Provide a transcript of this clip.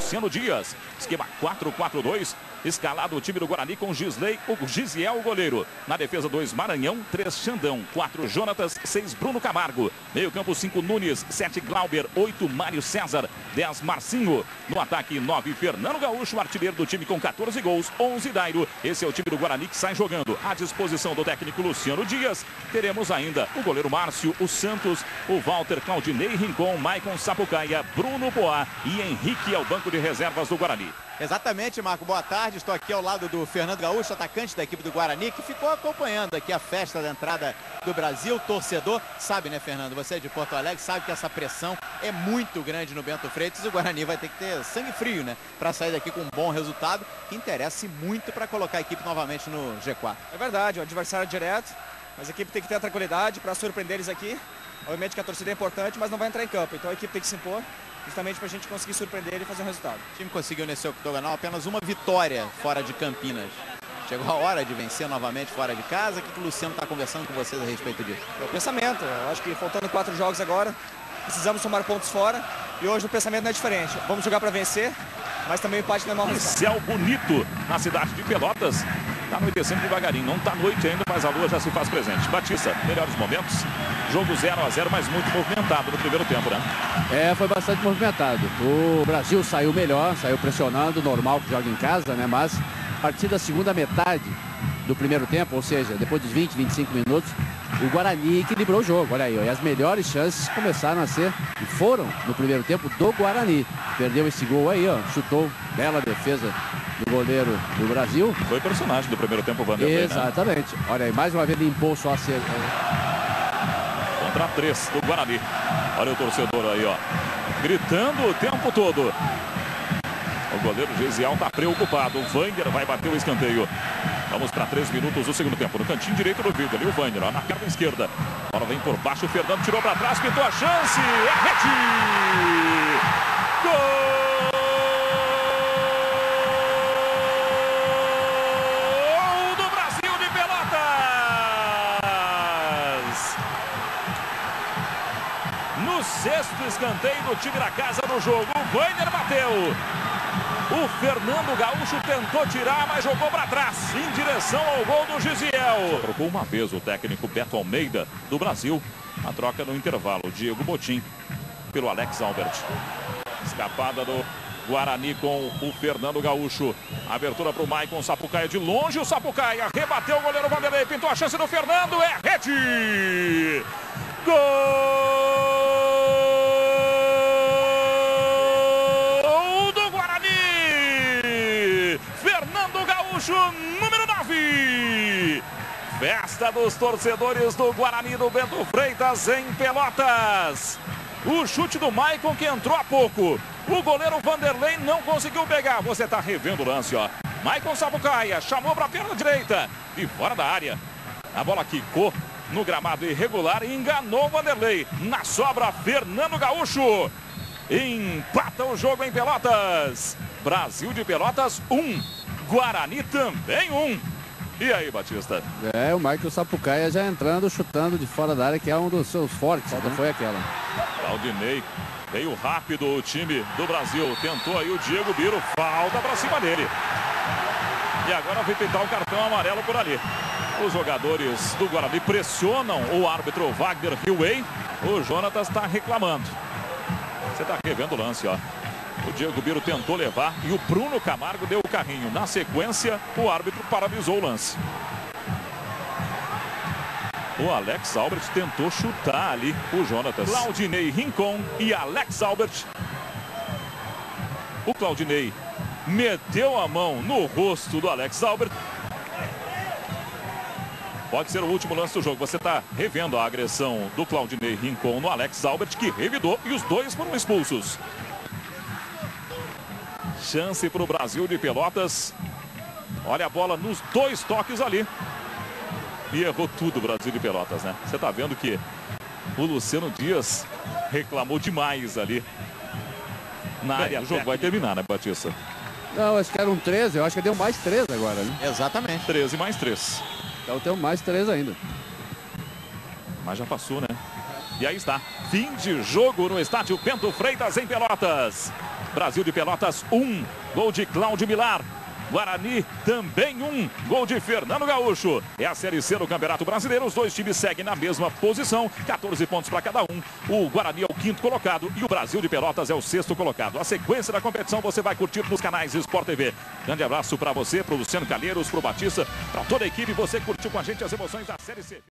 Luciano Dias. Esquema 4-4-2. Escalado o time do Guarani com Gisiel, o goleiro. Na defesa 2, Maranhão, 3, Xandão, 4, Jonatas, 6, Bruno Camargo. Meio campo 5, Nunes, 7, Glauber, 8, Mário César, 10, Marcinho. No ataque 9, Fernando Gaúcho, artilheiro do time com 14 gols, 11, Dairo. Esse é o time do Guarani que sai jogando. À disposição do técnico Luciano Dias, teremos ainda o goleiro Márcio, o Santos, o Walter, Claudinei Rincon, Maicon Sapucaia, Bruno Boa e Henrique é o banco de reservas do Guarani. Exatamente, Marco. Boa tarde. Estou aqui ao lado do Fernando Gaúcho, atacante da equipe do Guarani, que ficou acompanhando aqui a festa da entrada do Brasil. Torcedor, sabe, né, Fernando? Você é de Porto Alegre, sabe que essa pressão é muito grande no Bento Freitas. E o Guarani vai ter que ter sangue frio, né, para sair daqui com um bom resultado, que interessa muito para colocar a equipe novamente no G4. É verdade, o adversário é direto, mas a equipe tem que ter a tranquilidade para surpreender eles aqui. Obviamente que a torcida é importante, mas não vai entrar em campo, então a equipe tem que se impor, justamente para a gente conseguir surpreender ele e fazer um resultado. O time conseguiu nesse octogonal apenas uma vitória fora de Campinas. Chegou a hora de vencer novamente fora de casa. O que o Luciano está conversando com vocês a respeito disso? É o pensamento. Eu acho que faltando 4 jogos agora, precisamos somar pontos fora. E hoje o pensamento não é diferente. Vamos jogar para vencer, mas também o empate não é mau resultado. Céu bonito na cidade de Pelotas. Está anoitecendo devagarinho. Não está noite ainda, mas a lua já se faz presente. Batista, melhores momentos. Jogo 0-0, mas muito movimentado no primeiro tempo, né? Foi bastante movimentado. O Brasil saiu melhor, saiu pressionando, normal que joga em casa, né? Mas a partir da segunda metade do primeiro tempo, ou seja, depois dos 20, 25 minutos, o Guarani equilibrou o jogo. Olha aí, ó, e as melhores chances começaram a ser, e foram no primeiro tempo, do Guarani. Perdeu esse gol aí, ó, chutou, bela defesa do goleiro do Brasil. Foi personagem do primeiro tempo, o Vanderlei, exatamente. Né? Olha aí, mais uma vez limpou só a Contra 3 do Guarani. Olha o torcedor aí, ó, gritando o tempo todo. O goleiro Gisiel está preocupado. O Vander vai bater o escanteio. Vamos para 3 minutos do segundo tempo. No cantinho direito do vídeo ali o Vander, ó, na perna esquerda. Agora vem por baixo, o Fernando tirou para trás, pintou a chance. É rede! Gol do Brasil de Pelotas! No 6º escanteio do time da casa no jogo. O Vander bateu. O Fernando Gaúcho tentou tirar, mas jogou para trás, em direção ao gol do Gisiel. Trocou uma vez o técnico Beto Almeida, do Brasil. A troca no intervalo, Diego Botim pelo Alex Albert. Escapada do Guarani com o Fernando Gaúcho. Abertura para o Maicon Sapucaia de longe. O Sapucaia rebateu o goleiro Vanderlei. Pintou a chance do Fernando. É rede! Gol! Número 9. Festa dos torcedores do Guarani do Bento Freitas em Pelotas. O chute do Maicon que entrou há pouco. O goleiro Vanderlei não conseguiu pegar. Você está revendo o lance, ó. Maicon Sapucaia chamou para a perna direita e fora da área. A bola quicou no gramado irregular e enganou o Vanderlei. Na sobra, Fernando Gaúcho empata o jogo em Pelotas. Brasil de Pelotas 1. Guarani também 1. E aí, Batista? O Michael Sapucaia já entrando, chutando de fora da área, que é um dos seus fortes. Não foi aquela. Claudinei, veio rápido o time do Brasil. Tentou aí o Diego Biro, falta para cima dele. E agora vai pintar o cartão amarelo por ali. Os jogadores do Guarani pressionam o árbitro Wagner Hillway. O Jonatas está reclamando. Você está revendo o lance, ó. O Diego Biro tentou levar e o Bruno Camargo deu o carrinho. Na sequência, o árbitro paralisou o lance. O Alex Albert tentou chutar ali o Jonatas. Claudinei Rincon e Alex Albert. O Claudinei meteu a mão no rosto do Alex Albert. Pode ser o último lance do jogo. Você está revendo a agressão do Claudinei Rincon no Alex Albert, que revidou e os dois foram expulsos. Chance para o Brasil de Pelotas. Olha a bola nos 2 toques ali. E errou tudo o Brasil de Pelotas, né? Você está vendo que o Luciano Dias reclamou demais ali na área. O jogo vai terminar, né, Batista? Não, acho que eram 13. Eu acho que deu mais 3 agora, né? Exatamente. 13 mais 3. Então tem mais 3 ainda. Mas já passou, né? E aí está. Fim de jogo no estádio Bento Freitas, em Pelotas. Brasil de Pelotas 1, gol de Cláudio Milar. Guarani também 1, gol de Fernando Gaúcho. É a Série C do Campeonato Brasileiro. Os dois times seguem na mesma posição, 14 pontos para cada um. O Guarani é o 5º colocado e o Brasil de Pelotas é o 6º colocado. A sequência da competição você vai curtir nos canais Sport TV. Grande abraço para você, para o Luciano Calheiros, para o Batista, para toda a equipe. Você curtiu com a gente as emoções da Série C.